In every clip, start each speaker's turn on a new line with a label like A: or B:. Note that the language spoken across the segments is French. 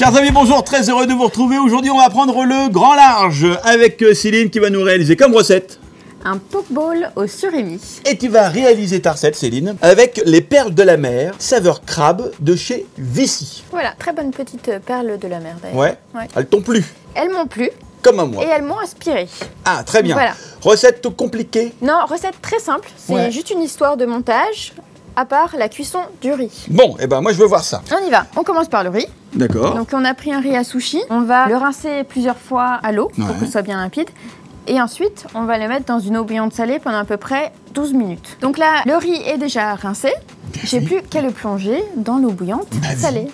A: Chers amis, bonjour, très heureux de vous retrouver. Aujourd'hui, on va prendre le grand large avec Céline qui va nous réaliser comme recette
B: un pokeball au surimi.
A: Et tu vas réaliser ta recette, Céline, avec les perles de la mer, saveur crabe de chez Vici.
B: Voilà, très bonne petite perle de la mer d'ailleurs.
A: Ouais. Elles t'ont plu?
B: Elles m'ont plu.
A: Comme à moi.
B: Et elles m'ont inspiré.
A: Ah, très bien.
B: Voilà.
A: Recette compliquée?
B: Non, recette très simple. C'est juste une histoire de montage, à part la cuisson du riz.
A: Bon, et ben moi je veux voir ça.
B: On y va. On commence par le riz.
A: D'accord.
B: Donc on a pris un riz à sushi. On va le rincer plusieurs fois à l'eau pour que ce soit bien limpide. Et ensuite, on va le mettre dans une eau bouillante salée pendant à peu près 12 minutes. Donc là, le riz est déjà rincé. J'ai plus qu'à le plonger dans l'eau bouillante salée.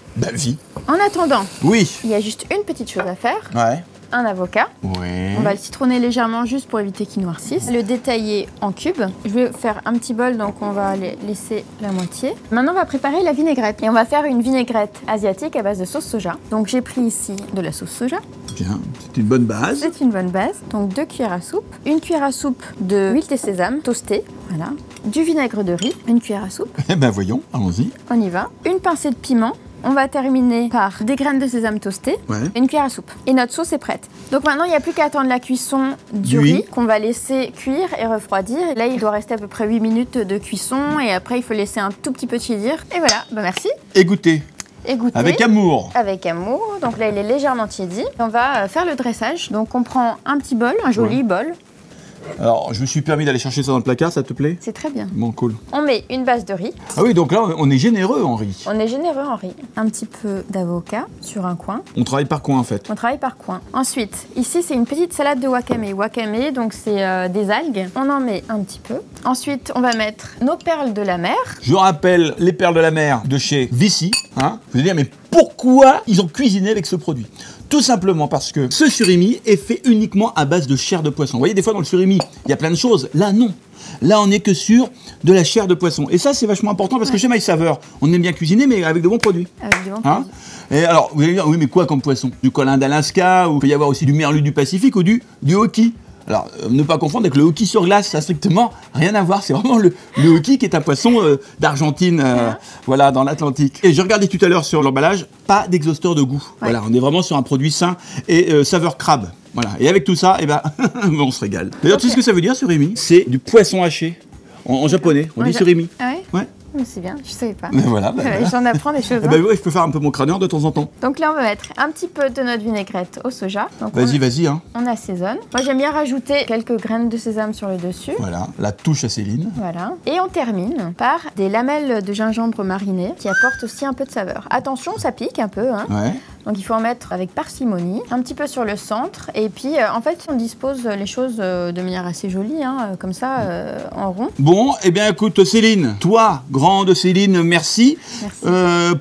B: En attendant, il y a juste une petite chose à faire. Un avocat. On va le citronner légèrement juste pour éviter qu'il noircisse. Le détailler en cubes. Je vais faire un petit bol, donc on va laisser la moitié. Maintenant, on va préparer la vinaigrette. Et on va faire une vinaigrette asiatique à base de sauce soja. Donc j'ai pris ici de la sauce soja.
A: Bien, c'est une bonne base.
B: C'est une bonne base. Donc 2 cuillères à soupe. Une cuillère à soupe d'huile de sésame toastée. Voilà. Du vinaigre de riz. Une cuillère à soupe.
A: Eh ben voyons, allons-y.
B: On y va. Une pincée de piment. On va terminer par des graines de sésame toastées, une cuillère à soupe. Et notre sauce est prête. Donc maintenant, il n'y a plus qu'à attendre la cuisson du riz qu'on va laisser cuire et refroidir. Et là, il doit rester à peu près 8 minutes de cuisson. Et après, il faut laisser un tout petit peu tiédir. Et voilà, bah merci.
A: Égoutter.
B: Égoutter.
A: Avec amour.
B: Avec amour. Donc là, il est légèrement tiédi. On va faire le dressage. Donc on prend un petit bol, un joli bol.
A: Alors, je me suis permis d'aller chercher ça dans le placard, ça te plaît?
B: C'est très bien.
A: Bon, cool.
B: On met une base de riz.
A: Ah oui, donc là, on est généreux en riz.
B: On est généreux en riz. Un petit peu d'avocat sur un coin.
A: On travaille par coin, en fait.
B: On travaille par coin. Ensuite, ici, c'est une petite salade de wakame. Wakame, donc c'est des algues. On en met un petit peu. Ensuite, on va mettre nos perles de la mer.
A: Je rappelle les perles de la mer de chez Vici. Hein, vous allez dire, mais pourquoi ils ont cuisiné avec ce produit? Tout simplement parce que ce surimi est fait uniquement à base de chair de poisson. Vous voyez, des fois dans le surimi, il y a plein de choses. Là, non. Là, on n'est que sur de la chair de poisson. Et ça, c'est vachement important parce que chez My Saveur, on aime bien cuisiner, mais avec de bons produits.
B: Avec de bons produits.
A: Et alors, vous allez dire, oui, mais quoi comme poisson? Du colin d'Alaska, ou il peut y avoir aussi du merlu du Pacifique, ou du hoki. Alors, ne pas confondre avec le hoki sur glace, ça n'a strictement rien à voir. C'est vraiment le hoki qui est un poisson d'Argentine, voilà, dans l'Atlantique. Et je regardais tout à l'heure sur l'emballage, pas d'exhausteur de goût. Voilà, on est vraiment sur un produit sain et saveur crabe. Voilà. Et avec tout ça, eh ben, on se régale. D'ailleurs, tu sais ce que ça veut dire, surimi? C'est du poisson haché. En japonais, on dit surimi.
B: Ah ouais?
A: Ouais.
B: C'est bien, je savais pas.
A: Mais voilà,
B: j'en apprends des choses.
A: Oui, je peux faire un peu mon crâneur de temps en temps.
B: Donc là, on va mettre un petit peu de notre vinaigrette au soja.
A: Vas-y. Hein.
B: On assaisonne. Moi, j'aime bien rajouter quelques graines de sésame sur le dessus.
A: Voilà, la touche à Céline.
B: Voilà. Et on termine par des lamelles de gingembre marinées qui apportent aussi un peu de saveur. Attention, ça pique un peu. Hein. Donc il faut en mettre avec parcimonie, un petit peu sur le centre. Et puis, en fait, on dispose les choses de manière assez jolie, hein, comme ça, en rond. Bon,
A: eh bien, écoute, Céline, toi, grande Céline, merci.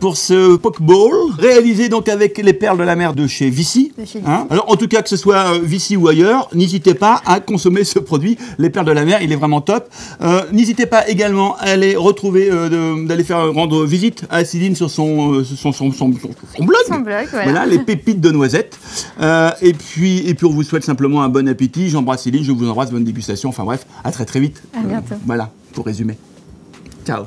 A: Pour ce pokeball, réalisé donc avec les perles de la mer de chez Vici. Alors, en tout cas, que ce soit Vici ou ailleurs, n'hésitez pas à consommer ce produit, les perles de la mer, il est vraiment top. N'hésitez pas également à aller retrouver, d'aller faire rendre visite à Céline sur son blog.
B: Son blog.
A: Voilà, les pépites de noisettes. Et puis on vous souhaite simplement un bon appétit. J'embrasse Céline, je vous embrasse, bonne dégustation. Enfin bref, à très vite.
B: À bientôt.
A: Voilà, pour résumer. Ciao.